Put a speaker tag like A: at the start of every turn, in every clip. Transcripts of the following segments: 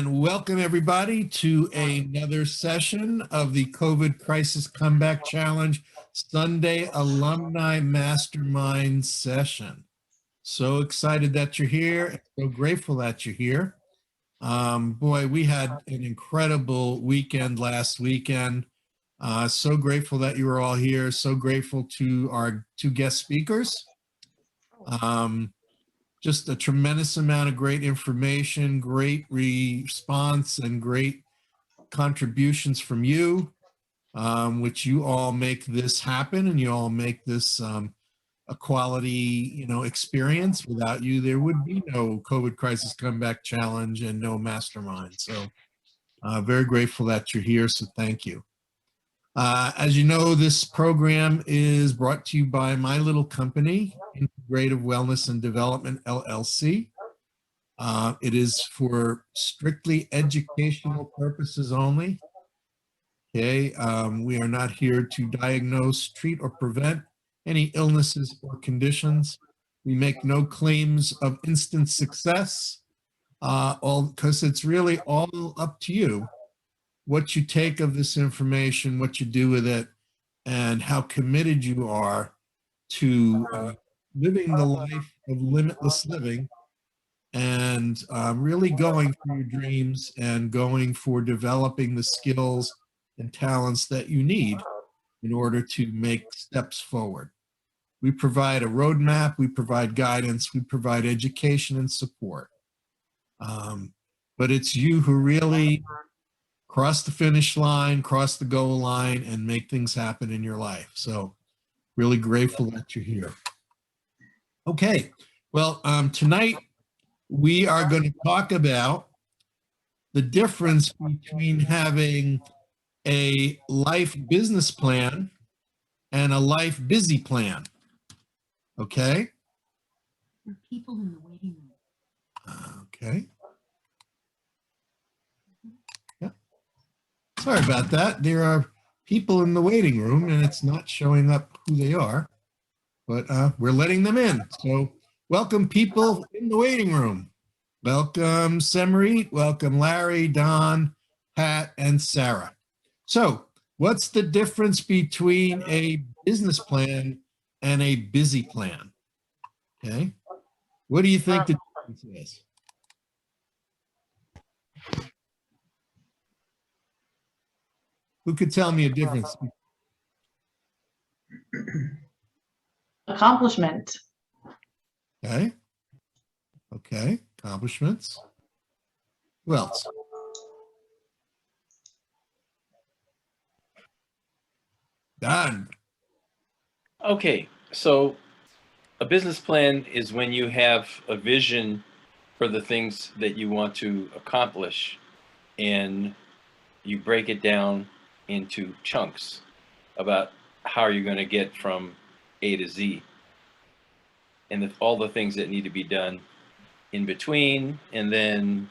A: And welcome everybody to another session of the COVID Crisis Comeback Challenge Sunday Alumni Mastermind session. So excited that you're here. So grateful that you're here. Boy, we had an incredible weekend last weekend. So grateful that you were all here. So grateful to our two guest speakers. Just a tremendous amount of great information, great response, and great contributions from you, which you all make this happen, and you all make this a quality, experience. Without you, there would be no COVID Crisis Comeback Challenge and no Mastermind. So very grateful that you're here, so thank you. As you know, this program is brought to you by my little company, Integrative Wellness and Development, LLC. It is for strictly educational purposes only. Okay, we are not here to diagnose, treat, or prevent any illnesses or conditions. We make no claims of instant success, because it's really all up to you what you take of this information, what you do with it, and how committed you are to living the life of limitless living and really going for your dreams and going for developing the skills and talents that you need in order to make steps forward. We provide a roadmap, we provide guidance, we provide education and support. But it's you who really cross the finish line, cross the goal line, and make things happen in your life. So really grateful that you're here. Okay, well, tonight we are going to talk about the difference between having a life business plan and a life busy plan. Okay?
B: There are people in the waiting room.
A: Okay. Sorry about that. There are people in the waiting room and it's not showing up who they are, but we're letting them in. So welcome people in the waiting room. Welcome Semarit, welcome Larry, Don, Pat, and Sarah. So what's the difference between a business plan and a busy plan? Okay. What do you think the difference is? Who could tell me a difference?
C: Accomplishment.
A: Okay. Okay. Accomplishments. Who else? Don.
D: Okay. So a business plan is when you have a vision for the things that you want to accomplish and you break it down into chunks about how you're going to get from A to Z and all the things that need to be done in between, and then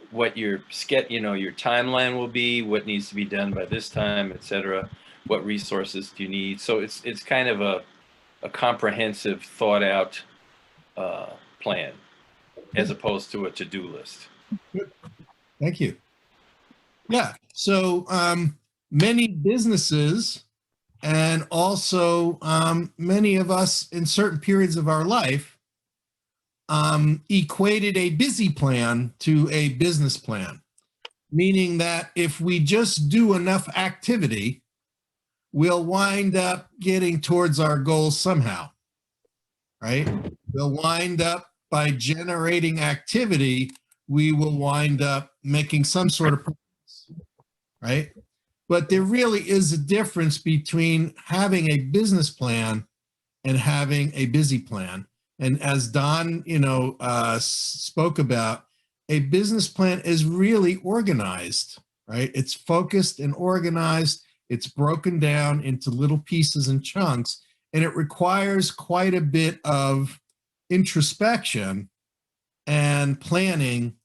D: what your your timeline will be, what needs to be done by this time, etc. What resources do you need? So it's kind of a comprehensive, thought out plan as opposed to a to-do list.
A: Thank you. Yeah, so many businesses and also many of us in certain periods of our life equated a busy plan to a business plan, meaning that if we just do enough activity, we'll wind up getting towards our goals somehow, right? We'll wind up by generating activity, we will wind up making some sort of progress, right? But there really is a difference between having a business plan and having a busy plan. And as Don, spoke about, a business plan is really organized, right? It's focused and organized. It's broken down into little pieces and chunks, and it requires quite a bit of introspection and planning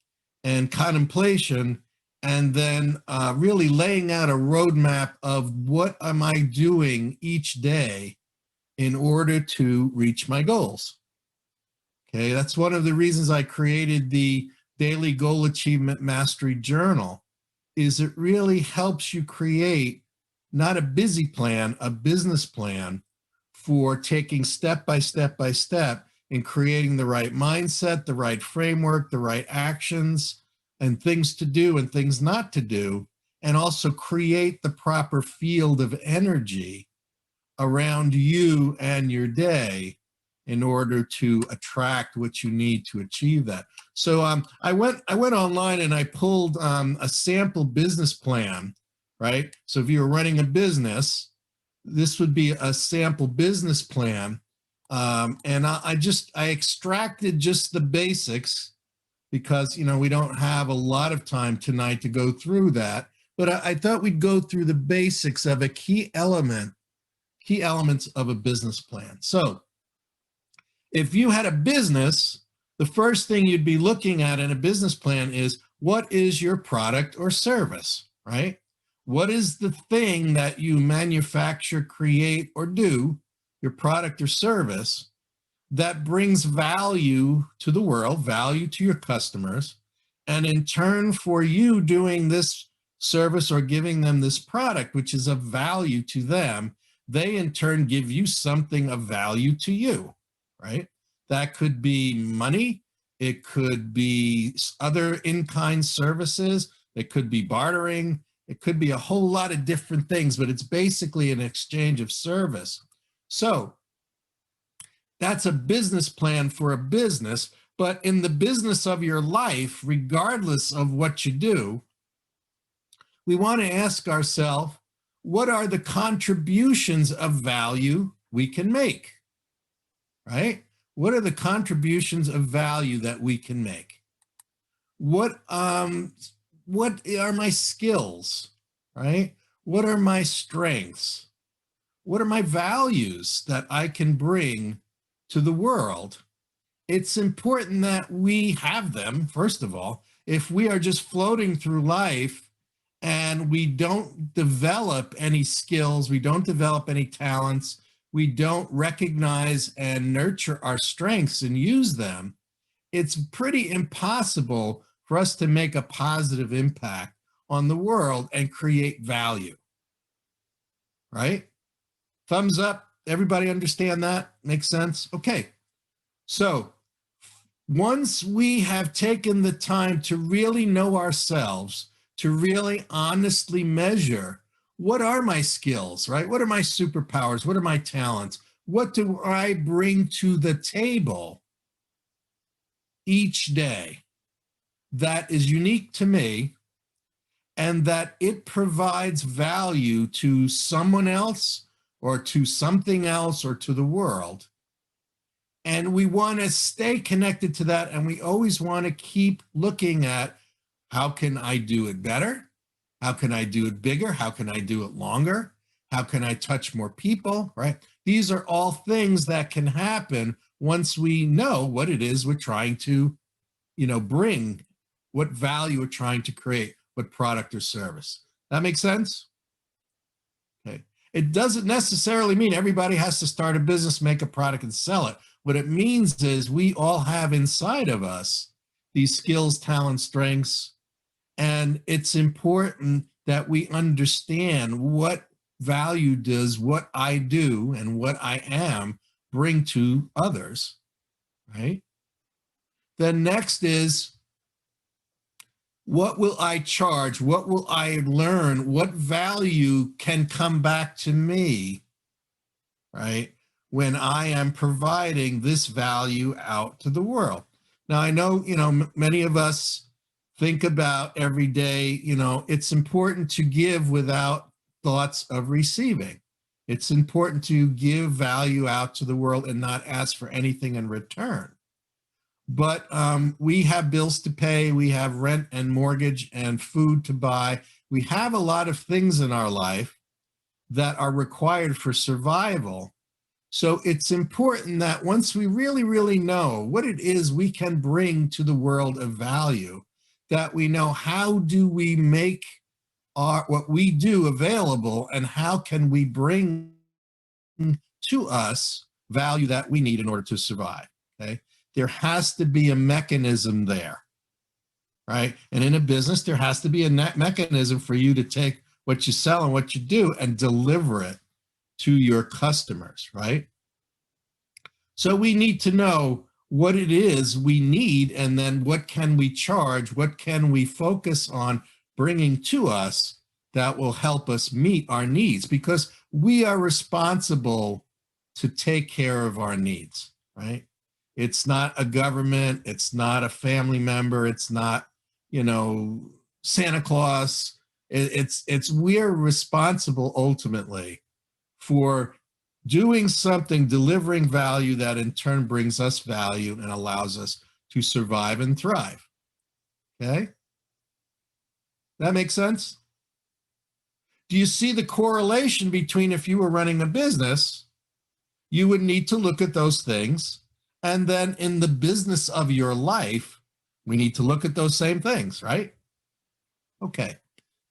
A: and contemplation, and then really laying out a roadmap of what am I doing each day in order to reach my goals. Okay, that's one of the reasons I created the daily goal achievement mastery journal is it really helps you create not a busy plan, a business plan for taking step by step by step in creating the right mindset, the right framework, the right actions, and things to do and things not to do, and also create the proper field of energy around you and your day in order to attract what you need to achieve that. So I went online and I pulled a sample business plan, right? So if you were running a business, this would be a sample business plan. And I extracted just the basics because, we don't have a lot of time tonight to go through that. But I thought we'd go through the basics of a key elements of a business plan. So if you had a business, the first thing you'd be looking at in a business plan is what is your product or service, right? What is the thing that you manufacture, create, or do, your product or service, that brings value to the world, value to your customers, and in turn for you doing this service or giving them this product, which is of value to them, they in turn give you something of value to you, right? That could be money. It could be other in-kind services. It could be bartering. It could be a whole lot of different things, but it's basically an exchange of service. So that's a business plan for a business, but in the business of your life, regardless of what you do, we want to ask ourselves, what are the contributions of value we can make, right? What are the contributions of value that we can make? What are my skills, right? What are my strengths? What are my values that I can bring to the world? It's important that we have them, first of all. If we are just floating through life and we don't develop any skills, we don't develop any talents, we don't recognize and nurture our strengths and use them, it's pretty impossible for us to make a positive impact on the world and create value, right? Thumbs up. Everybody understand that? Makes sense? Okay. So once we have taken the time to really know ourselves, to really honestly measure, what are my skills, right? What are my superpowers? What are my talents? What do I bring to the table each day that is unique to me and that it provides value to someone else or to something else or to the world? And we want to stay connected to that, and we always want to keep looking at, how can I do it better? How can I do it bigger? How can I do it longer? How can I touch more people, right? These are all things that can happen once we know what it is we're trying to, bring, what value we're trying to create, what product or service. That makes sense? Okay. It doesn't necessarily mean everybody has to start a business, make a product, and sell it. What it means is we all have inside of us these skills, talents, strengths, and it's important that we understand what value does what I do and what I am bring to others, right? Then next is, what will I charge? What will I learn? What value can come back to me, right, when I am providing this value out to the world? Now, I know, many of us think about every day, it's important to give without thoughts of receiving. It's important to give value out to the world and not ask for anything in return. But we have bills to pay, we have rent and mortgage and food to buy. We have a lot of things in our life that are required for survival. So it's important that once we really, really know what it is we can bring to the world of value, that we know how do we make what we do available, and how can we bring to us value that we need in order to survive, okay? There has to be a mechanism there, right? And in a business, there has to be a net mechanism for you to take what you sell and what you do and deliver it to your customers, right? So we need to know what it is we need, and then what can we charge, what can we focus on bringing to us that will help us meet our needs, because we are responsible to take care of our needs, right? It's not a government, it's not a family member, it's not, Santa Claus. It's we're responsible ultimately for doing something, delivering value that in turn brings us value and allows us to survive and thrive. Okay? That makes sense? Do you see the correlation between, if you were running a business, you would need to look at those things, and then in the business of your life, we need to look at those same things, right? Okay.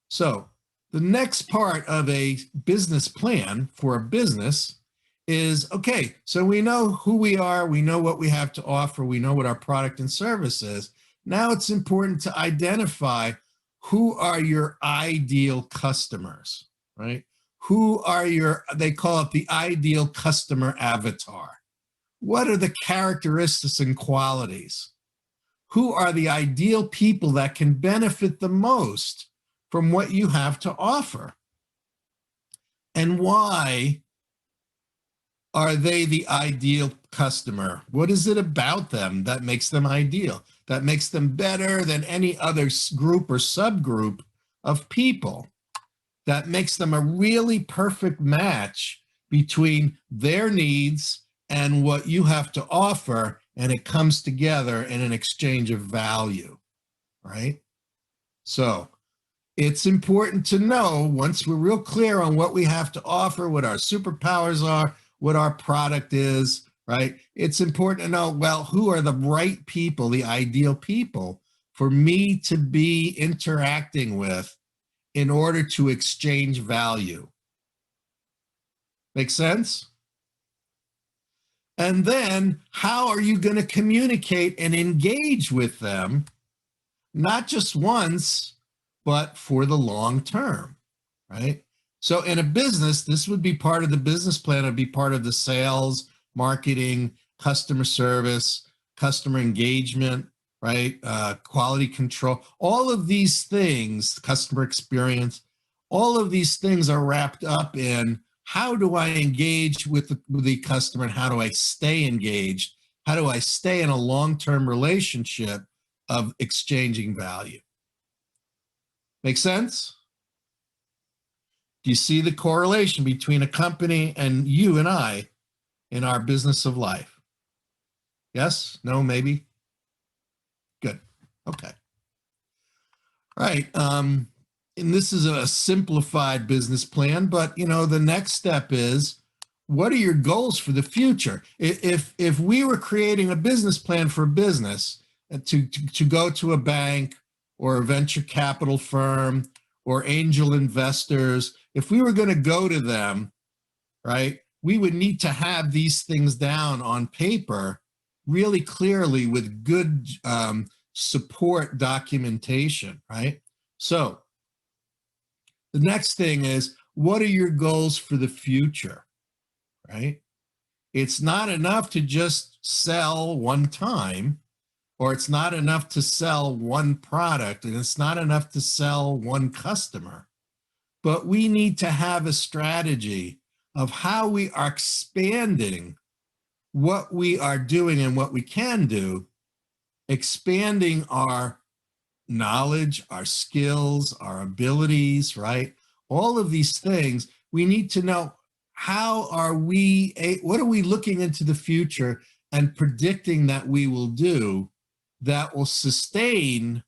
A: So the next part of a business plan for a business is, okay, so we know who we are, we know what we have to offer, we know what our product and service is. Now it's important to identify who are your ideal customers, right? Who are they call it the ideal customer avatar. What are the characteristics and qualities? Who are the ideal people that can benefit the most from what you have to offer? And why are they the ideal customer? What is it about them that makes them ideal, that makes them better than any other group or subgroup of people, that makes them a really perfect match between their needs and what you have to offer, and it comes together in an exchange of value, right? So it's important to know, once we're real clear on what we have to offer, what our superpowers are, what our product is, right? It's important to know, well, who are the right people, the ideal people for me to be interacting with in order to exchange value. Make sense? And then how are you going to communicate and engage with them, not just once, but for the long term, right? So in a business, this would be part of the business plan. It'd be part of the sales, marketing, customer service, customer engagement, right? Quality control, all of these things, customer experience, all of these things are wrapped up in, how do I engage with the customer, and how do I stay engaged? How do I stay in a long-term relationship of exchanging value? Make sense? Do you see the correlation between a company and you and I in our business of life? Yes? No? Maybe? Good. Okay. All right. And this is a simplified business plan, but the next step is, what are your goals for the future? If we were creating a business plan for a business to go to a bank or a venture capital firm or angel investors, if we were going to go to them, right, we would need to have these things down on paper really clearly with good support documentation, right? So the next thing is, what are your goals for the future, right? It's not enough to just sell one time, or it's not enough to sell one product, and it's not enough to sell one customer. But we need to have a strategy of how we are expanding what we are doing and what we can do, expanding our knowledge, our skills, our abilities, right? All of these things, we need to know, what are we looking into the future and predicting that we will do that will sustain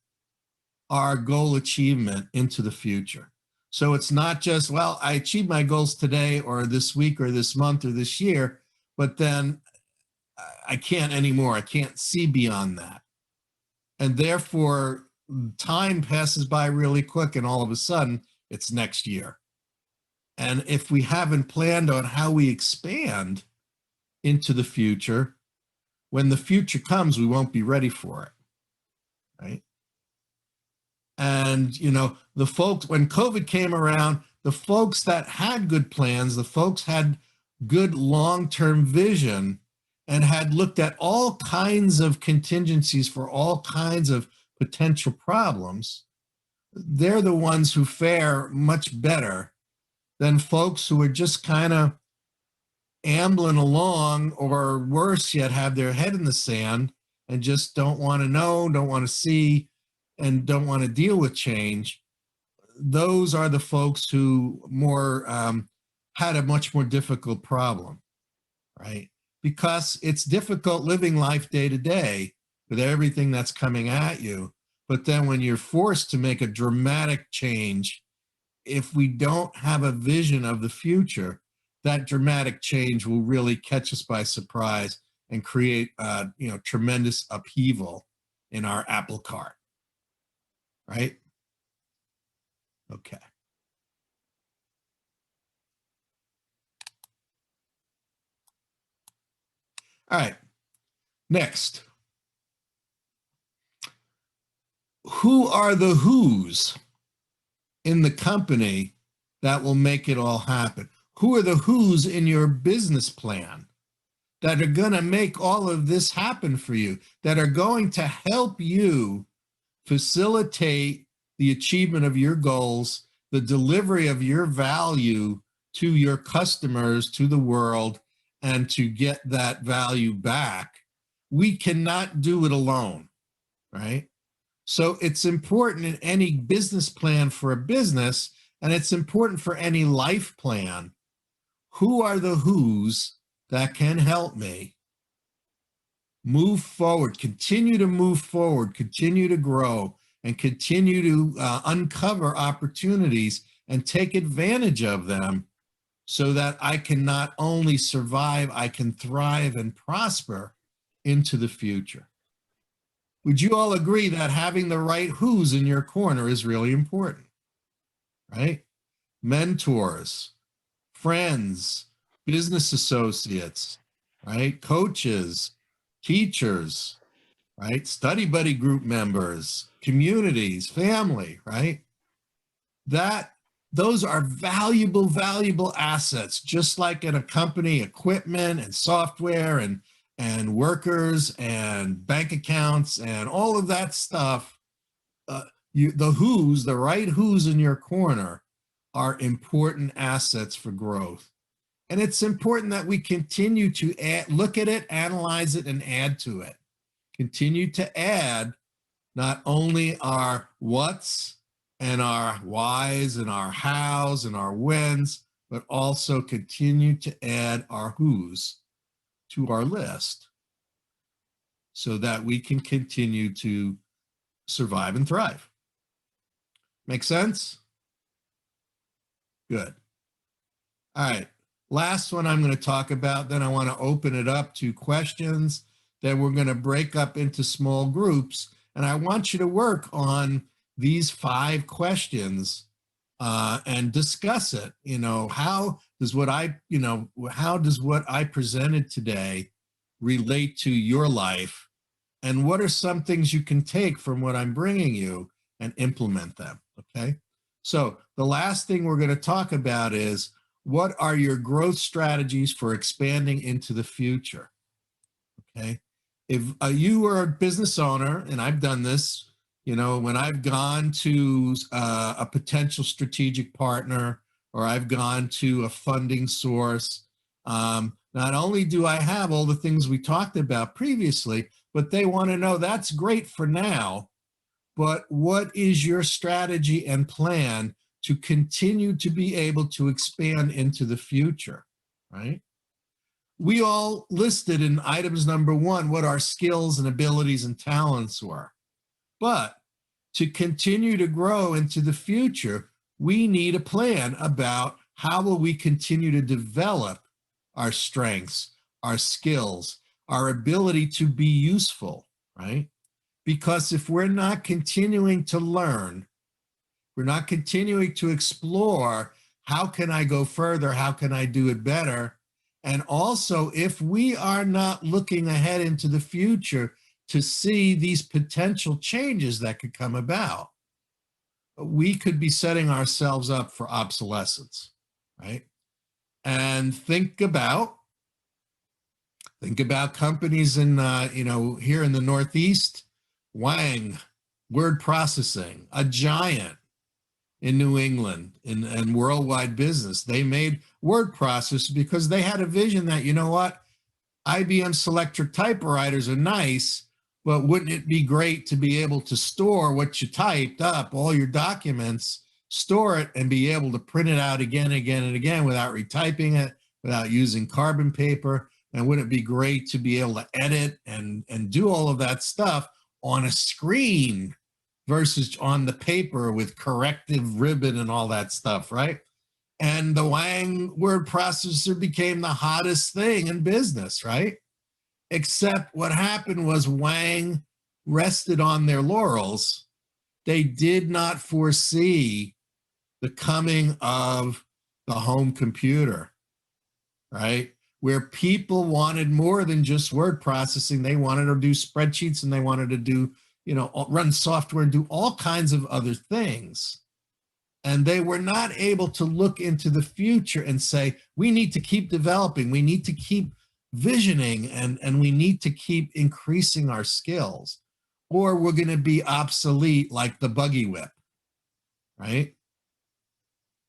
A: our goal achievement into the future. So it's not just, well, I achieved my goals today or this week or this month or this year, but then I can't anymore. I can't see beyond that. And therefore, time passes by really quick, and all of a sudden, it's next year. And if we haven't planned on how we expand into the future, when the future comes, we won't be ready for it, right? And, the folks, when COVID came around, the folks that had good plans, the folks had good long-term vision and had looked at all kinds of contingencies for all kinds of potential problems, they're the ones who fare much better than folks who are just kind of ambling along, or worse yet, have their head in the sand and just don't want to know, don't want to see, and don't want to deal with change. Those are the folks who had a much more difficult problem, right? Because it's difficult living life day to day with everything that's coming at you. But then when you're forced to make a dramatic change, if we don't have a vision of the future, that dramatic change will really catch us by surprise and create, tremendous upheaval in our apple cart, right? Okay. All right. Next. Who are the who's in the company that will make it all happen? Who are the who's in your business plan that are going to make all of this happen for you, that are going to help you facilitate the achievement of your goals, the delivery of your value to your customers, to the world, and to get that value back? We cannot do it alone, right? So it's important in any business plan for a business, and it's important for any life plan. Who are the who's that can help me move forward, continue to move forward, continue to grow, and continue to uncover opportunities and take advantage of them, so that I can not only survive, I can thrive and prosper into the future? Would you all agree that having the right who's in your corner is really important, right? Mentors, friends, business associates, right? Coaches, teachers, right? Study buddy group members, communities, family, right? Those are valuable, valuable assets, just like in a company, equipment and software and workers and bank accounts and all of that stuff. The right who's in your corner are important assets for growth. And it's important that we continue to look at it, analyze it, and add to it. Continue to add not only our what's and our whys and our hows and our whens, but also continue to add our who's to our list so that we can continue to survive and thrive. Make sense? Good. All right. Last one I'm going to talk about, then I want to open it up to questions that we're going to break up into small groups. And I want you to work on these 5 questions and discuss it. How does what I presented today relate to your life? And what are some things you can take from what I'm bringing you and implement them? Okay. So the last thing we're going to talk about is, what are your growth strategies for expanding into the future? Okay. If you are a business owner, and I've done this, when I've gone to a potential strategic partner, or I've gone to a funding source, not only do I have all the things we talked about previously, but they want to know, that's great for now, but what is your strategy and plan to continue to be able to expand into the future, right? We all listed in items number 1 what our skills and abilities and talents were. But to continue to grow into the future, we need a plan about how will we continue to develop our strengths, our skills, our ability to be useful, right? Because if we're not continuing to learn, we're not continuing to explore, how can I go further? How can I do it better? And also, if we are not looking ahead into the future to see these potential changes that could come about, we could be setting ourselves up for obsolescence, right? And think about companies in, here in the Northeast, Wang, word processing, a giant in New England and worldwide business. They made word processors because they had a vision that, you know what, IBM Selectric typewriters are nice, but wouldn't it be great to be able to store what you typed up, all your documents, store it, and be able to print it out again, again, and again without retyping it, without using carbon paper? And wouldn't it be great to be able to edit and do all of that stuff on a screen versus on the paper with corrective ribbon and all that stuff, right? And the Wang word processor became the hottest thing in business, right? Except what happened was Wang rested on their laurels. They did not foresee the coming of the home computer, right? Where people wanted more than just word processing. They wanted to do spreadsheets, and they wanted to do, run software and do all kinds of other things. And they were not able to look into the future and say, we need to keep developing, we need to keep visioning, and we need to keep increasing our skills, or we're going to be obsolete like the buggy whip, right?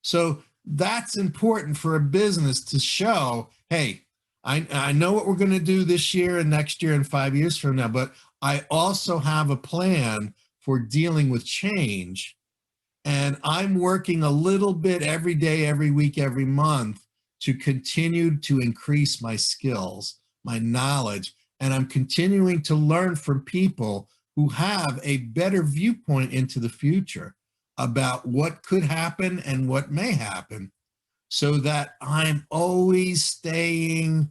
A: So that's important for a business to show, hey, I know what we're going to do this year and next year and 5 years from now, but I also have a plan for dealing with change. And I'm working a little bit every day, every week, every month to continue to increase my skills, my knowledge, and I'm continuing to learn from people who have a better viewpoint into the future about what could happen and what may happen, so that I'm always staying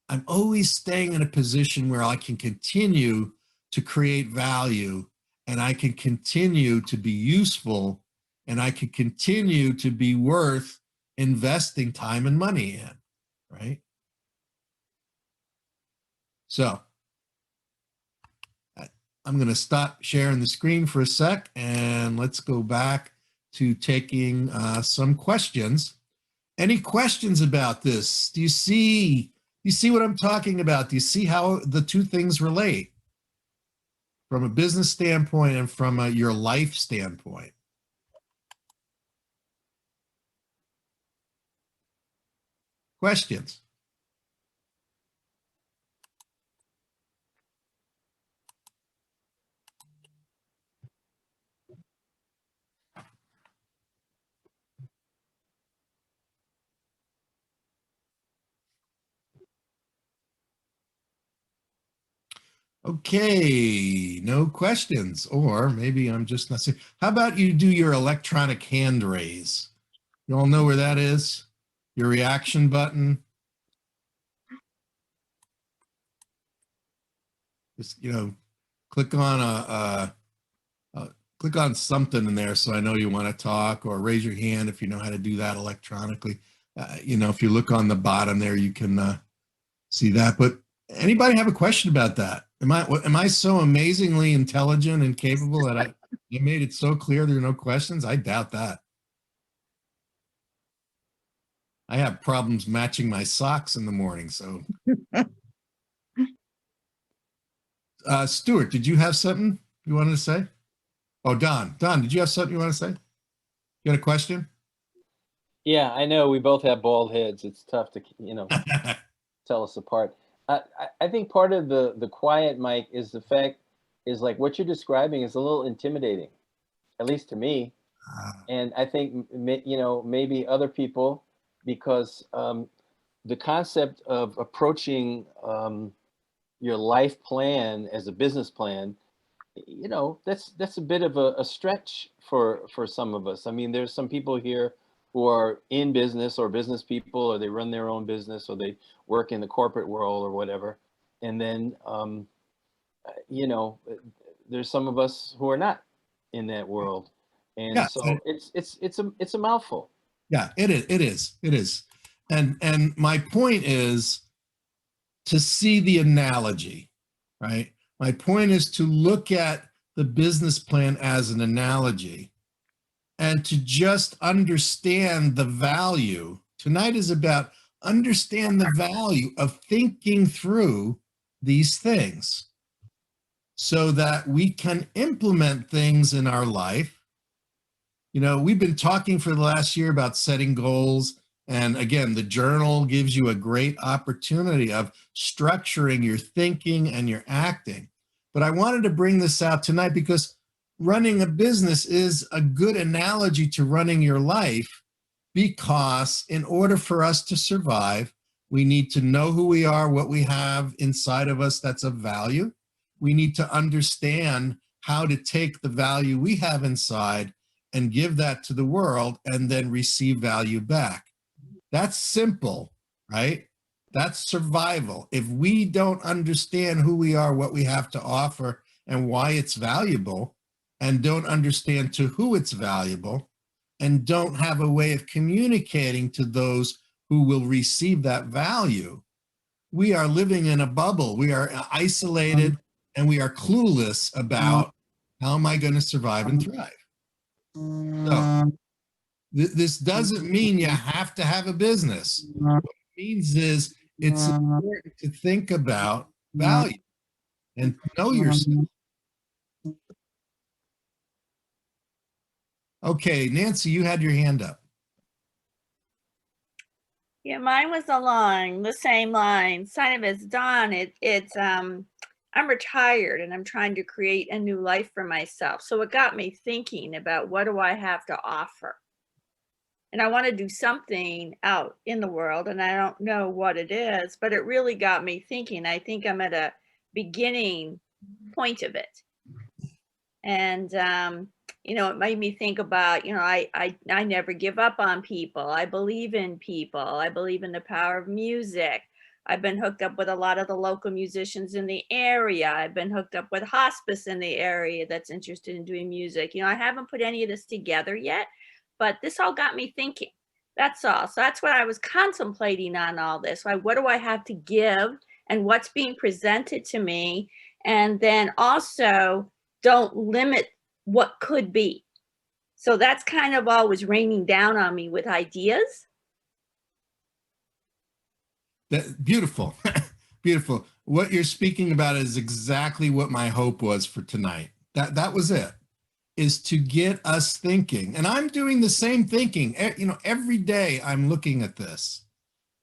A: in a position where I can continue to create value, and I can continue to be useful, and I can continue to be worth investing time and money in, right? So I'm going to stop sharing the screen for a sec, and let's go back to taking some questions. Any questions about this? Do you see what I'm talking about? Do you see how the two things relate from a business standpoint and from your life standpoint? Questions? Okay, no questions, or maybe I'm just not saying. How about you do your electronic hand raise? You all know where that is? Your reaction button. Just, click on click on something in there so I know you want to talk, or raise your hand if you know how to do that electronically. If you look on the bottom there, you can see that. But anybody have a question about that? Am I so amazingly intelligent and capable that I made it so clear there are no questions? I doubt that. I have problems matching my socks in the morning. So, Stuart, did you have something you wanted to say? Oh, Don, did you have something you want to say? You got a question?
D: Yeah, I know we both have bald heads. It's tough to, tell us apart. I think part of the quiet, Mike, is the fact is like what you're describing is a little intimidating, at least to me. And I think, maybe other people, because the concept of approaching your life plan as a business plan, that's a bit of a stretch for some of us. I mean, there's some people here who are in business or business people, or they run their own business, or they work in the corporate world or whatever. And then, there's some of us who are not in that world. And
A: Yeah,
D: so it's a mouthful.
A: Yeah, it is. And my point is to see the analogy, right? My point is to look at the business plan as an analogy and to just understand the value. Tonight is about understand the value of thinking through these things so that we can implement things in our life. You know, we've been talking for the last year about setting goals. And again, the journal gives you a great opportunity of structuring your thinking and your acting. But I wanted to bring this out tonight because running a business is a good analogy to running your life, because in order for us to survive, we need to know who we are, what we have inside of us that's of value. We need to understand how to take the value we have inside and give that to the world and then receive value back. That's simple, right? That's survival. If we don't understand who we are, what we have to offer, and why it's valuable, and don't understand to who it's valuable, and don't have a way of communicating to those who will receive that value, we are living in a bubble. We are isolated, and we are clueless about how am I going to survive and thrive. So this doesn't mean you have to have a business. What it means is it's important to think about value and know yourself. Okay, Nancy, you had your hand up.
C: Yeah, mine was along the same line. Sign of it's Dawn. I'm retired and I'm trying to create a new life for myself. So it got me thinking about what do I have to offer? And I want to do something out in the world, and I don't know what it is, but it really got me thinking. I think I'm at a beginning point of it. And you know, it made me think about, you know, I never give up on people. I believe in people. I believe in the power of music. I've been hooked up with a lot of the local musicians in the area. I've been hooked up with hospice in the area that's interested in doing music. You know, I haven't put any of this together yet, but this all got me thinking. That's all. So that's what I was contemplating on all this. Like, what do I have to give and what's being presented to me? And then also don't limit what could be. So that's kind of always raining down on me with ideas.
A: Beautiful. Beautiful. What you're speaking about is exactly what my hope was for tonight. That was it, is to get us thinking. And I'm doing the same thinking. You know, every day I'm looking at this.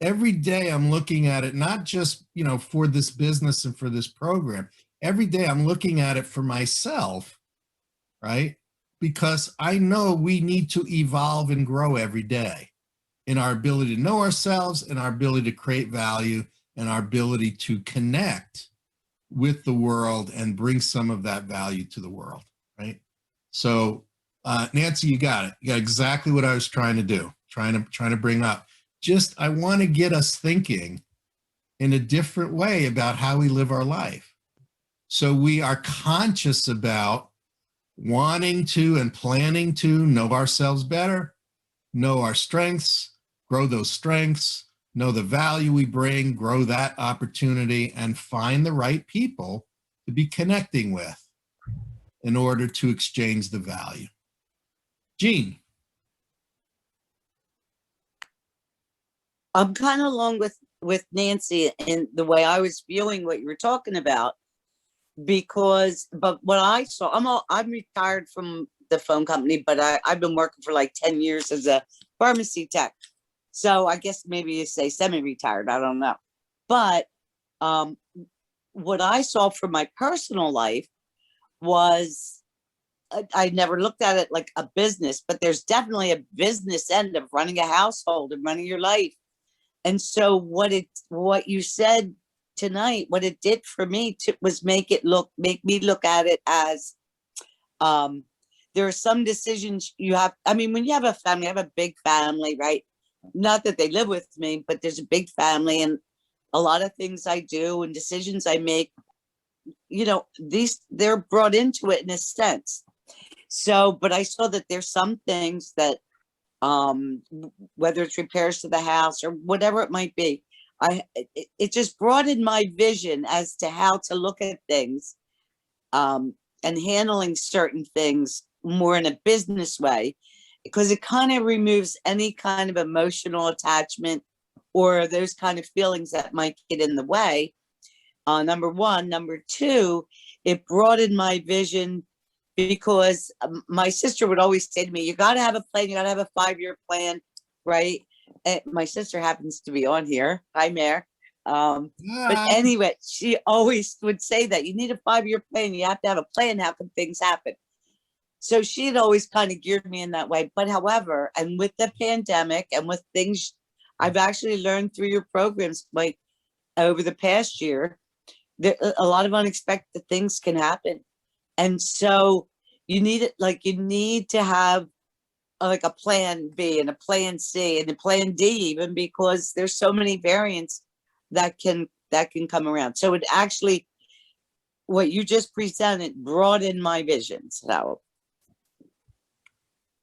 A: Every day I'm looking at it, not just, you know, for this business and for this program. Every day I'm looking at it for myself, right? Because I know we need to evolve and grow every day in our ability to know ourselves, and our ability to create value, and our ability to connect with the world and bring some of that value to the world, right? So Nancy, you got it. You got exactly what I was trying to do, trying to bring up. Just, I want to get us thinking in a different way about how we live our life. So we are conscious about wanting to and planning to know ourselves better, know our strengths, grow those strengths, know the value we bring, grow that opportunity, and find the right people to be connecting with in order to exchange the value. Jean.
E: I'm kind of along with Nancy in the way I was viewing what you were talking about, because, but what I saw, I'm retired from the phone company, but I've been working for like 10 years as a pharmacy tech. So I guess maybe you say semi-retired, I don't know. But what I saw for my personal life was, I never looked at it like a business, but there's definitely a business end of running a household and running your life. And so what you said tonight, what it did for me was make me look at it as, there are some decisions you have. I mean, when you have a family, I have a big family, right? Not that they live with me, but there's a big family, and a lot of things I do and decisions I make, you know, they're brought into it in a sense. So, but I saw that there's some things that, whether it's repairs to the house or whatever it might be, it just broadened my vision as to how to look at things, and handling certain things more in a business way. because it kind of removes any kind of emotional attachment or those kind of feelings that might get in the way. Number one. Number two, it broadened my vision because my sister would always say to me, you got to have a plan. You got to have a 5-year plan, right? And my sister happens to be on here. Hi, Mare. But anyway, she always would say that you need a 5-year plan. You have to have a plan. How can things happen? So she had always kind of geared me in that way. But however, and with the pandemic and with things I've actually learned through your programs, like over the past year, there a lot of unexpected things can happen. And so you need it, like you need to have like a plan B and a plan C and a plan D, even because there's so many variants that can come around. So it actually, what you just presented broadened my vision. So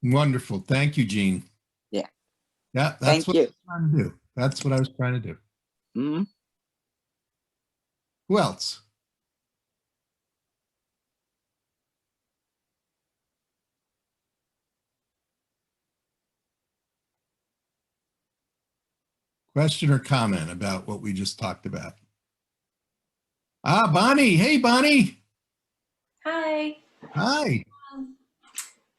A: Wonderful. Thank you, Jean.
E: Yeah.
A: Yeah, that's
E: Thank
A: what
E: you.
A: I was trying to do. That's what I was trying to do.
E: Mhm.
A: Who else? Question or comment about what we just talked about? Bonnie. Hey, Bonnie.
F: Hi.
A: Hi.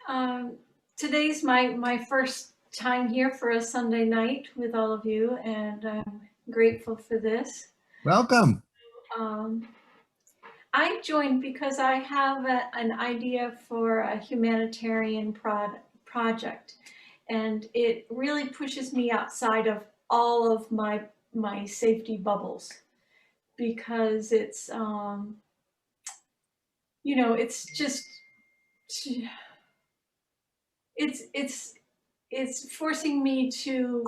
F: Um, today's my first time here for a Sunday night with all of you, and I'm grateful for this.
A: Welcome.
F: I joined because I have an idea for a humanitarian project, and it really pushes me outside of all of my safety bubbles, because it's you know, it's just it's forcing me to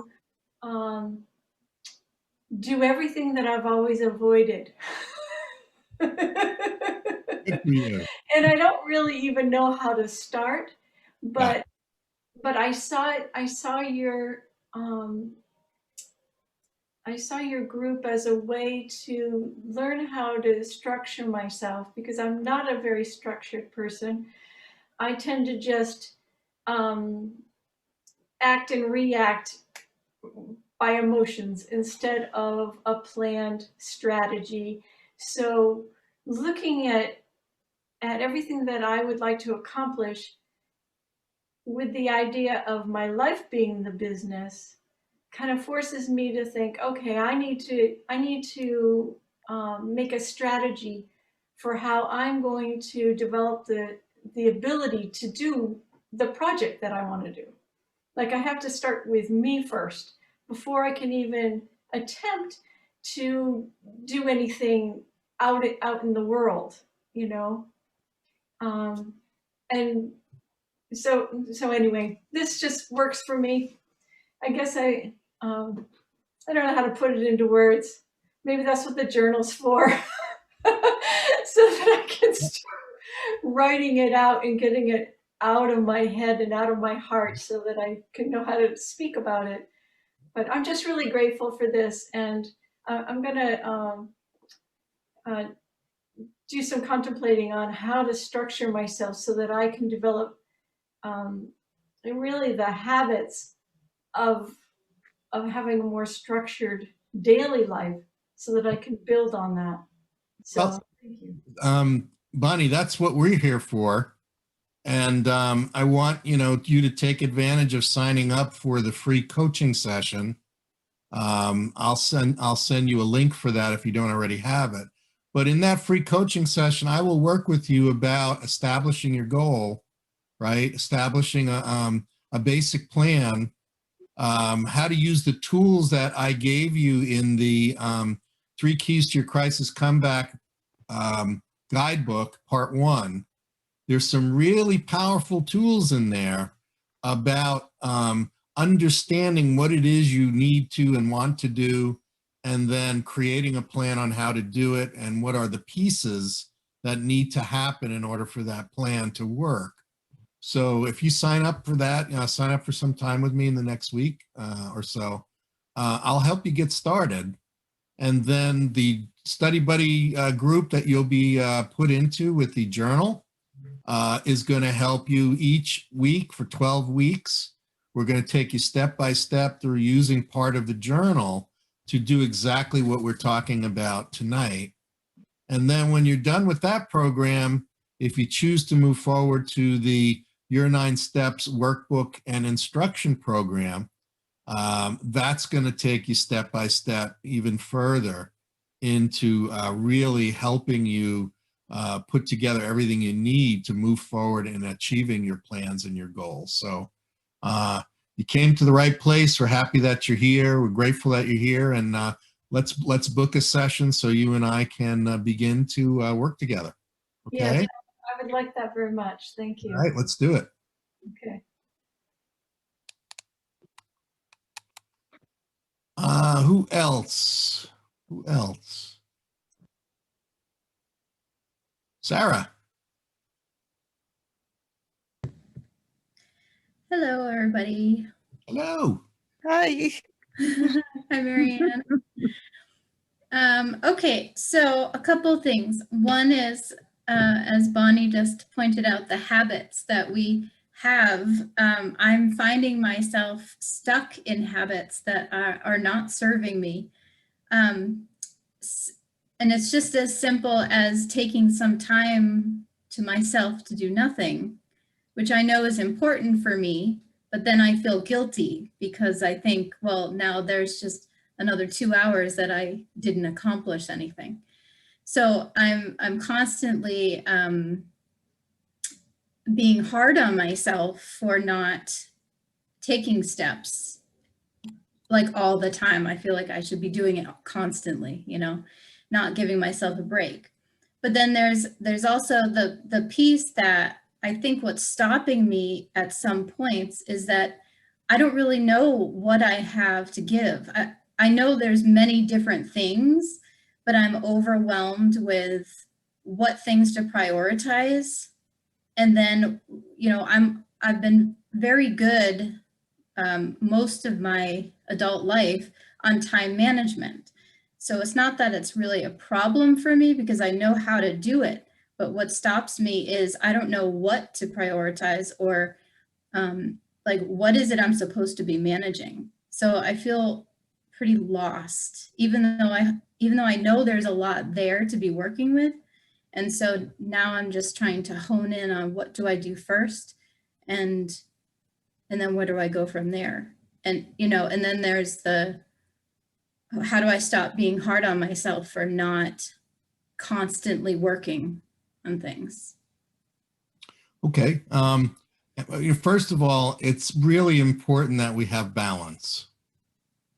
F: do everything that I've always avoided.
A: Good for you.
F: And I don't really even know how to start, but I saw your I saw your group as a way to learn how to structure myself, because I'm not a very structured person. I tend to just act and react by emotions instead of a planned strategy. So looking at everything that I would like to accomplish with the idea of my life being the business kind of forces me to think, okay, I need to make a strategy for how I'm going to develop the ability to do the project that I want to do. Like, I have to start with me first before I can even attempt to do anything out in the world, you know. And so anyway, this just works for me. I guess I don't know how to put it into words. Maybe that's what the journal's for, so that I can start writing it out and getting it out of my head and out of my heart, so that I can know how to speak about it. But I'm just really grateful for this, and I'm gonna do some contemplating on how to structure myself so that I can develop really the habits of having a more structured daily life, so that I can build on that. So
A: Well,
F: thank you.
A: Bonnie, that's what we're here for. And I want you to take advantage of signing up for the free coaching session. I'll send you a link for that if you don't already have it. But in that free coaching session, I will work with you about establishing your goal, right? Establishing a basic plan, how to use the tools that I gave you in the 3 Keys to Your Crisis Comeback guidebook, part 1. There's some really powerful tools in there about understanding what it is you need to and want to do, and then creating a plan on how to do it, and what are the pieces that need to happen in order for that plan to work. So if you sign up for that, sign up for some time with me in the next week or so, I'll help you get started. And then the study buddy group that you'll be put into with the journal, is going to help you each week for 12 weeks. We're going to take you step by step through using part of the journal to do exactly what we're talking about tonight. And then when you're done with that program, if you choose to move forward to the Your 9 Steps workbook and instruction program, that's going to take you step by step even further into really helping you put together everything you need to move forward in achieving your plans and your goals. So you came to the right place. We're happy that you're here. We're grateful that you're here, and let's book a session so you and I can begin to work together. Okay.
F: Yes, I would like that very much. Thank you.
A: All right, let's do it.
F: Okay.
A: Who else? Who else? Sarah.
G: Hello, everybody.
A: Hello.
E: Hi.
G: Hi, Marianne. Okay, so a couple things. One is, as Bonnie just pointed out, the habits that we have. I'm finding myself stuck in habits that are not serving me. And it's just as simple as taking some time to myself to do nothing, which I know is important for me, but then I feel guilty because I think, well, now there's just another 2 hours that I didn't accomplish anything. So I'm constantly being hard on myself for not taking steps like all the time. I feel like I should be doing it constantly, you know, not giving myself a break. But then there's also the piece that I think what's stopping me at some points is that I don't really know what I have to give. I know there's many different things, but I'm overwhelmed with what things to prioritize. And then, you know, I've been very good most of my adult life on time management. So it's not that it's really a problem for me because I know how to do it. But what stops me is I don't know what to prioritize or like what is it I'm supposed to be managing. So I feel pretty lost, even though I know there's a lot there to be working with. And so now I'm just trying to hone in on what do I do first, and then where do I go from there? And you know, and then there's the how do I stop being hard on myself for not constantly working on things?
A: Okay. First of all, it's really important that we have balance.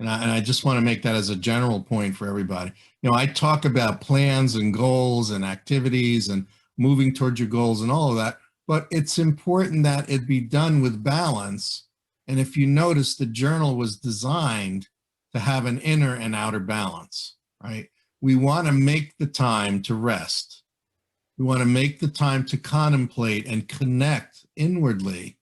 A: And I just want to make that as a general point for everybody. You know, I talk about plans and goals and activities and moving towards your goals and all of that, but it's important that it be done with balance. And if you notice, the journal was designed to have an inner and outer balance, right? We want to make the time to rest. We want to make the time to contemplate and connect inwardly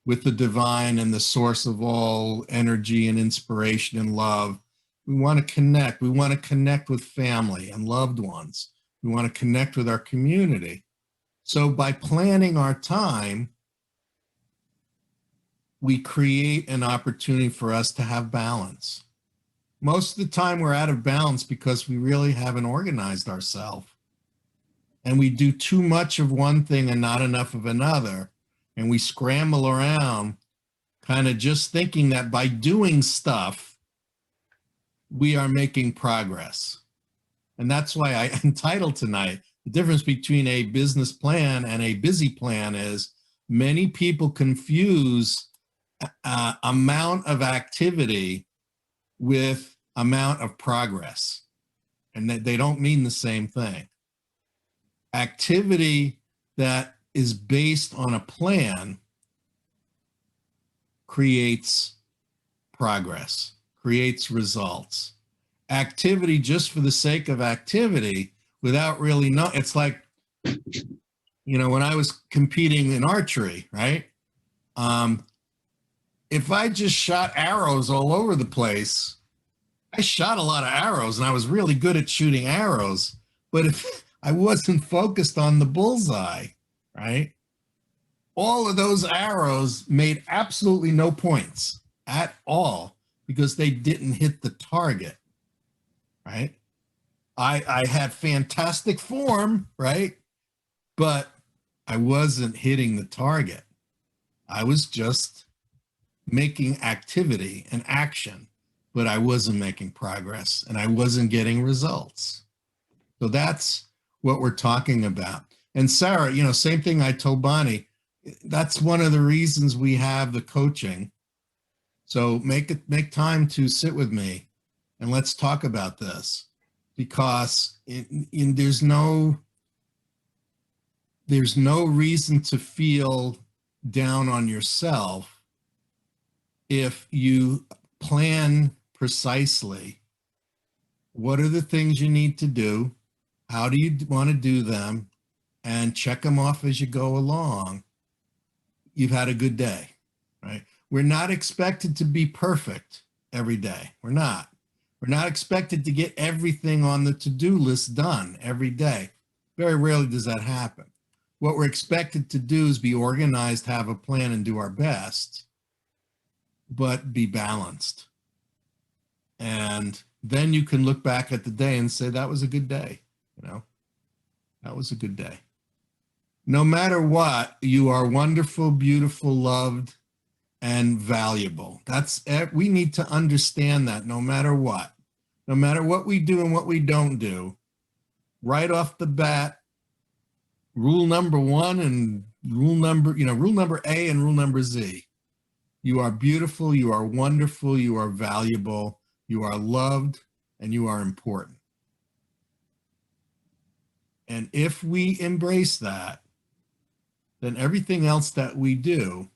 A: with the divine and the source of all energy and inspiration and love. We want to connect. We want to connect with family and loved ones. We want to connect with our community. So by planning our time, we create an opportunity for us to have balance. Most of the time we're out of balance because we really haven't organized ourselves. And we do too much of one thing and not enough of another. And we scramble around kind of just thinking that by doing stuff, we are making progress. And that's why I entitled tonight, the difference between a business plan and a busy plan is many people confuse amount of activity with amount of progress. And that they don't mean the same thing. Activity that is based on a plan creates progress, creates results. Activity just for the sake of activity without really knowing, it's like, you know, when I was competing in archery, right? If I just shot arrows all over the place, I shot a lot of arrows and I was really good at shooting arrows, but if I wasn't focused on the bullseye, right? all of those arrows made absolutely no points at all because they didn't hit the target, right? I had fantastic form, right? But I wasn't hitting the target. I was just making activity and action, but I wasn't making progress and I wasn't getting results. So that's what we're talking about. And Sarah, you know, same thing I told Bonnie, that's one of the reasons we have the coaching. So make time to sit with me and let's talk about this, because there's no reason to feel down on yourself if you plan precisely what are the things you need to do, how do you want to do them, and check them off as you go along. You've had a good day, right? We're not expected to be perfect every day. We're not. We're not expected to get everything on the to-do list done every day. Very rarely does that happen. What we're expected to do is be organized, have a plan, and do our best, but be balanced. And then you can look back at the day and say, that was a good day. You know, that was a good day. No matter what, you are wonderful, beautiful, loved, and valuable. We need to understand that no matter what we do and what we don't do, right off the bat, rule number one and rule number A and rule number Z. You are beautiful, you are wonderful, you are valuable, you are loved, and you are important. And if we embrace that, then everything else that we do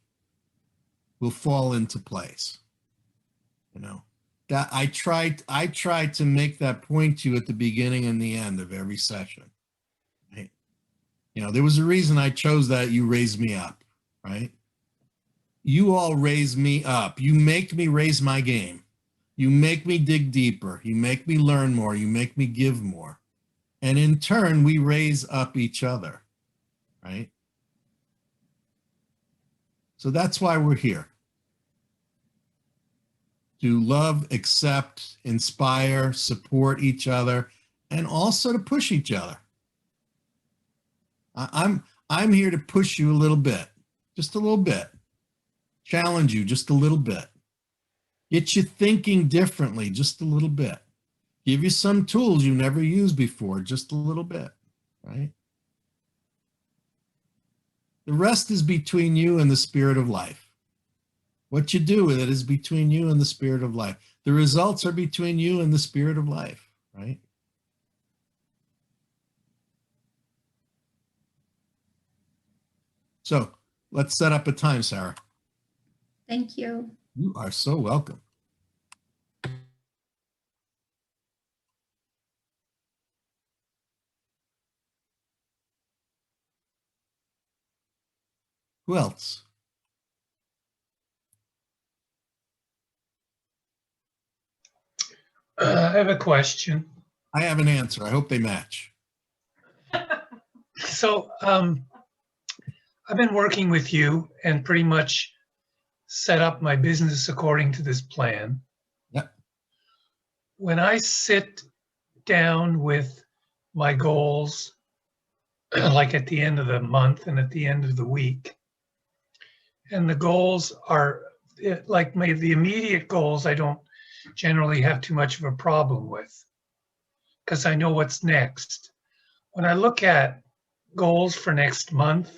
A: will fall into place. You know, that I tried to make that point to you at the beginning and the end of every session. Right? You know, there was a reason I chose that. You raised me up, right? You all raise me up. You make me raise my game. You make me dig deeper. You make me learn more. You make me give more. And in turn, we raise up each other, right? So that's why we're here. To love, accept, inspire, support each other, and also to push each other. I'm here to push you a little bit, just a little bit. Challenge you just a little bit. Get you thinking differently just a little bit. Give you some tools you never used before, just a little bit, right? The rest is between you and the spirit of life. What you do with it is between you and the spirit of life. The results are between you and the spirit of life, right? So let's set up a time, Sarah.
G: Thank you.
A: You are so welcome. Who else?
H: I have a question.
A: I have an answer. I hope they match.
H: So I've been working with you and pretty much set up my business according to this plan.
A: Yep.
H: When I sit down with my goals, like at the end of the month and at the end of the week, and the goals are like the immediate goals, I don't generally have too much of a problem with because I know what's next. When I look at goals for next month,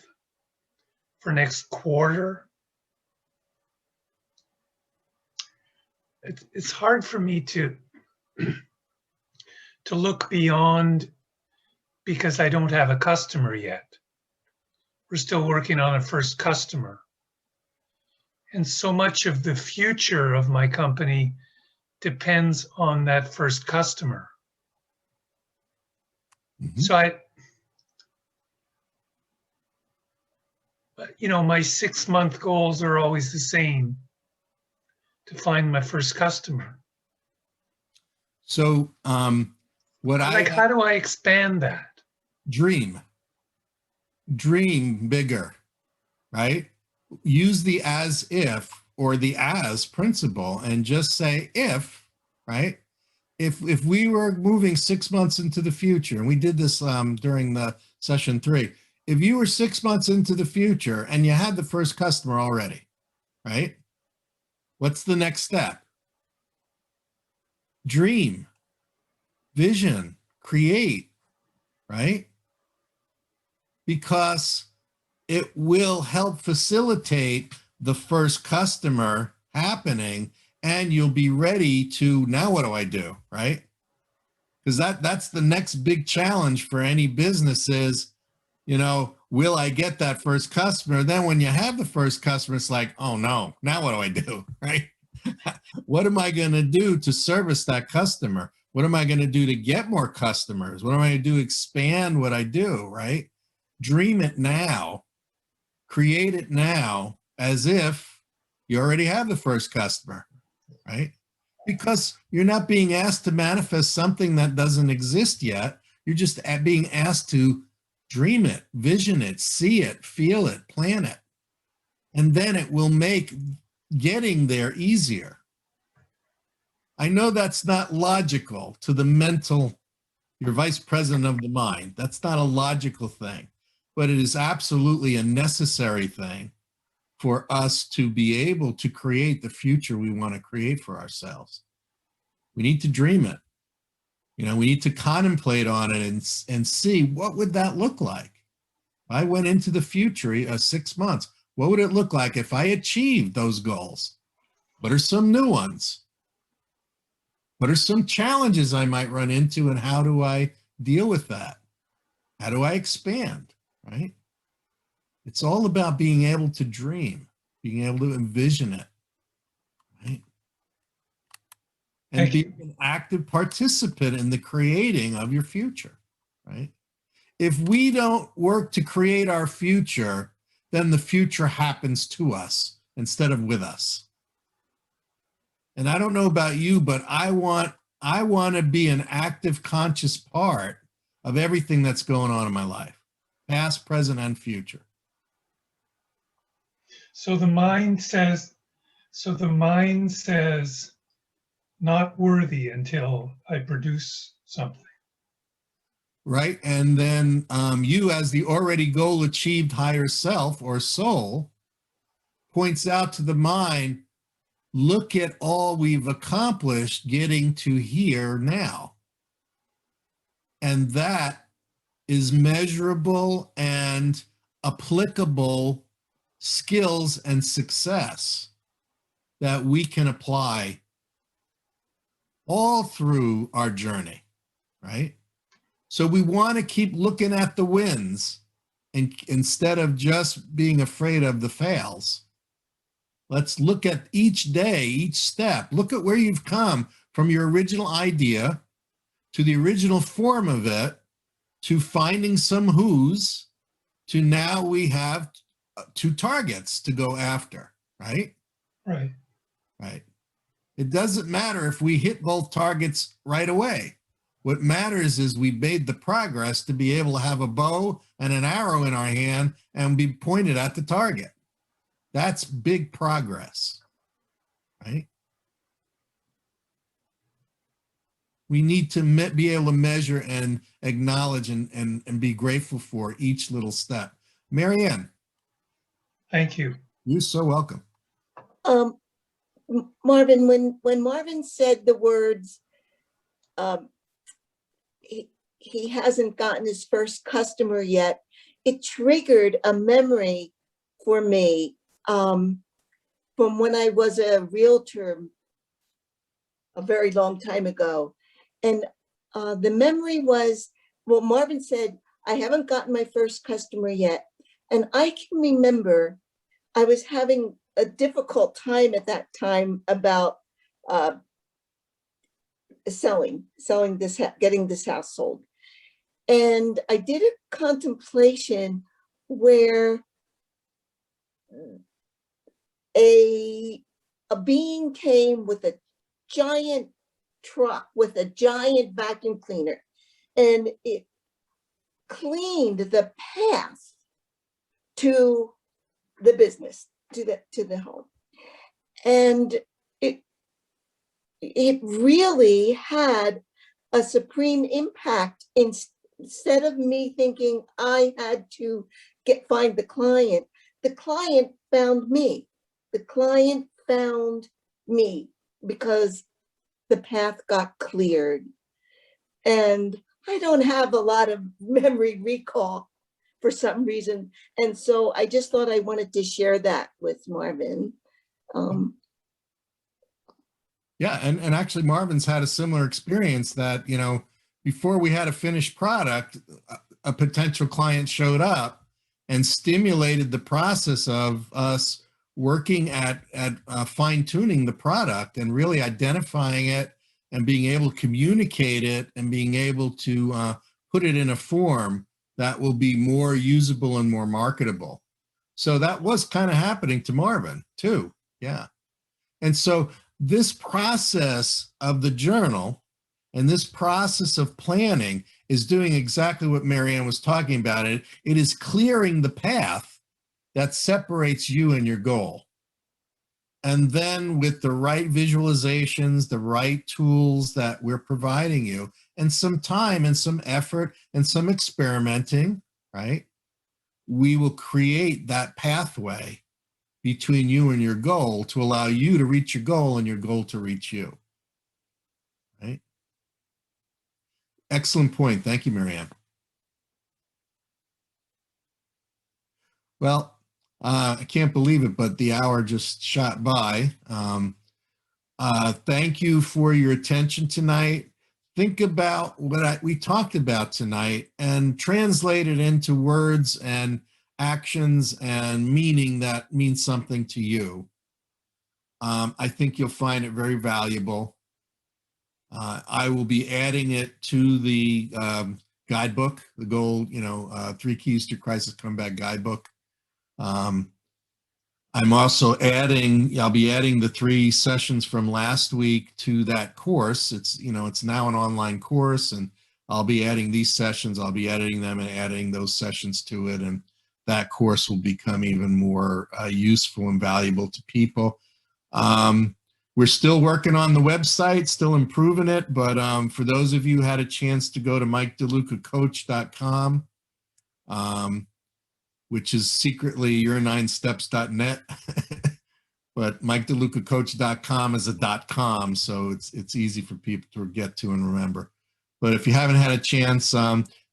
H: for next quarter, it's hard for me to look beyond because I don't have a customer yet. We're still working on a first customer. And so much of the future of my company depends on that first customer.
A: Mm-hmm.
H: So my 6-month goals are always the same, to find my first customer.
A: So how
H: do I expand that?
A: Dream bigger. right? Use the as if or the as principle and just say if, right? If we were moving 6 months into the future, and we did this during the session 3, if you were 6 months into the future and you had the first customer already, right? What's the next step? Dream, vision, create, right? Because it will help facilitate the first customer happening, and you'll be ready to, now what do I do, right? Because that's the next big challenge for any business is, will I get that first customer? Then when you have the first customer, it's like, oh no, now what do I do, right? What am I going to do to service that customer? What am I going to do to get more customers? What am I going to do to expand what I do, right? Dream it now, create it now as if you already have the first customer, right? Because you're not being asked to manifest something that doesn't exist yet. You're just being asked to dream it, vision it, see it, feel it, plan it. And then it will make getting there easier. I know that's not logical to the mental, your vice president of the mind. That's not a logical thing, but it is absolutely a necessary thing for us to be able to create the future we want to create for ourselves. We need to dream it. We need to contemplate on it and see what would that look like. If I went into the future 6 months, what would it look like if I achieved those goals? What are some new ones? What are some challenges I might run into, and how do I deal with that? How do I expand, right? It's all about being able to dream, being able to envision it, right? And
H: Thank
A: be
H: you.
A: an active participant in the creating of your future, right? If we don't work to create our future, then the future happens to us instead of with us. And I don't know about you, but I want to be an active, conscious part of everything that's going on in my life, past, present, and future.
H: So the mind says, not worthy until I produce something.
A: Right. And then you, as the already goal achieved higher self or soul, points out to the mind, look at all we've accomplished getting to here now. And that is measurable and applicable skills and success that we can apply all through our journey, right? So we want to keep looking at the wins, and instead of just being afraid of the fails. Let's look at each day, each step. Look at where you've come from your original idea to the original form of it, to finding some who's, to now we have 2 targets to go after, right?
H: Right.
A: Right. It doesn't matter if we hit both targets right away. What matters is we made the progress to be able to have a bow and an arrow in our hand and be pointed at the target. That's big progress, right? We need to be able to measure and acknowledge and be grateful for each little step. Marianne.
H: Thank you.
A: You're so welcome.
I: Marvin, when Marvin said the words, he hasn't gotten his first customer yet, it triggered a memory for me from when I was a realtor a very long time ago. And the memory was, well, Marvin said, I haven't gotten my first customer yet. And I can remember I was having a difficult time at that time about selling this, getting this house sold. And I did a contemplation where a being came with a giant truck with a giant vacuum cleaner, and it cleaned the path to the business, to the home. And it really had a supreme impact. Instead of me thinking I had to find the client found me. The client found me because the path got cleared. And I don't have a lot of memory recall for some reason. And so I just thought I wanted to share that with Marvin.
A: Yeah, and actually Marvin's had a similar experience that, you know, before we had a finished product, a potential client showed up and stimulated the process of us working at fine-tuning the product and really identifying it and being able to communicate it and being able to put it in a form that will be more usable and more marketable. So that was kind of happening to Marvin too. Yeah. And so this process of the journal and this process of planning is doing exactly what Marianne was talking about. It is clearing the path that separates you and your goal. And then with the right visualizations, the right tools that we're providing you, and some time and some effort and some experimenting, right? We will create that pathway between you and your goal to allow you to reach your goal and your goal to reach you, right? Excellent point. Thank you, Marianne. Well, I can't believe it, but the hour just shot by. Thank you for your attention tonight. Think about what we talked about tonight and translate it into words and actions and meaning that means something to you. I think you'll find it very valuable. I will be adding it to the guidebook, the goal, 3 Keys to Crisis Comeback guidebook. I'm also I'll be adding the 3 sessions from last week to that course. It's now an online course, and I'll be adding these sessions. I'll be editing them and adding those sessions to it. And that course will become even more useful and valuable to people. We're still working on the website, still improving it. But for those of you who had a chance to go to MikeDeLucaCoach.com, which is secretly your9steps.net, but MikeDeLucaCoach.com is a .com, so it's easy for people to get to and remember. But if you haven't had a chance,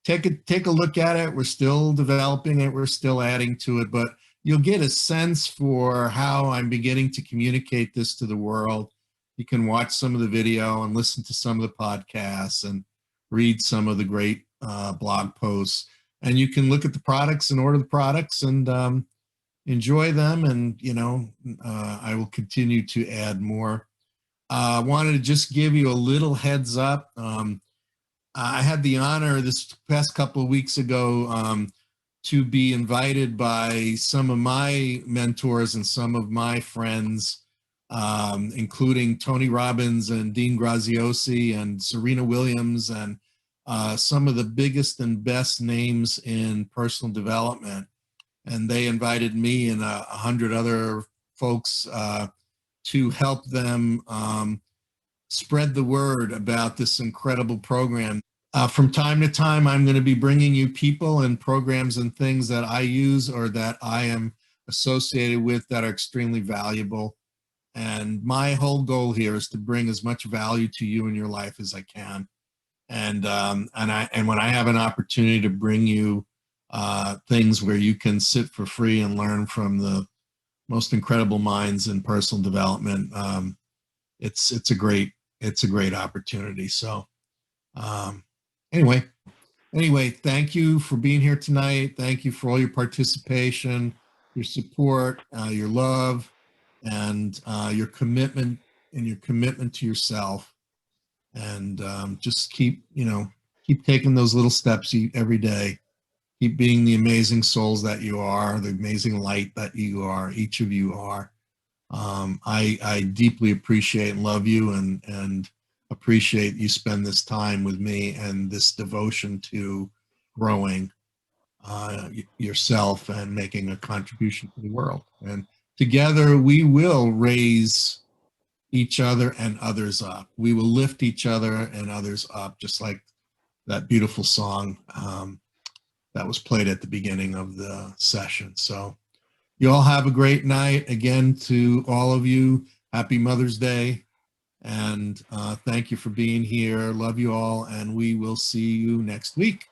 A: take a look at it. We're still developing it. We're still adding to it, but you'll get a sense for how I'm beginning to communicate this to the world. You can watch some of the video and listen to some of the podcasts and read some of the great blog posts. And you can look at the products and order the products and enjoy them. And, I will continue to add more. I wanted to just give you a little heads up. I had the honor this past couple of weeks ago to be invited by some of my mentors and some of my friends, including Tony Robbins and Dean Graziosi and Serena Williams and some of the biggest and best names in personal development. And they invited me and 100 other folks to help them spread the word about this incredible program. From time to time, I'm going to be bringing you people and programs and things that I use or that I am associated with that are extremely valuable. And my whole goal here is to bring as much value to you in your life as I can. And when I have an opportunity to bring you things where you can sit for free and learn from the most incredible minds in personal development, it's a great opportunity. So anyway, thank you for being here tonight. Thank you for all your participation, your support, your love, and your commitment to yourself. And just keep taking those little steps every day. Keep being the amazing souls that you are, the amazing light that you are, each of you are. I deeply appreciate and love you and appreciate you spend this time with me and this devotion to growing. yourself and making a contribution to the world. And together we will raise each other and others up. We will lift each other and others up, just like that beautiful song that was played at the beginning of the session. So you all have a great night. Again, to all of you, happy Mother's Day. And thank you for being here. Love you all. And we will see you next week.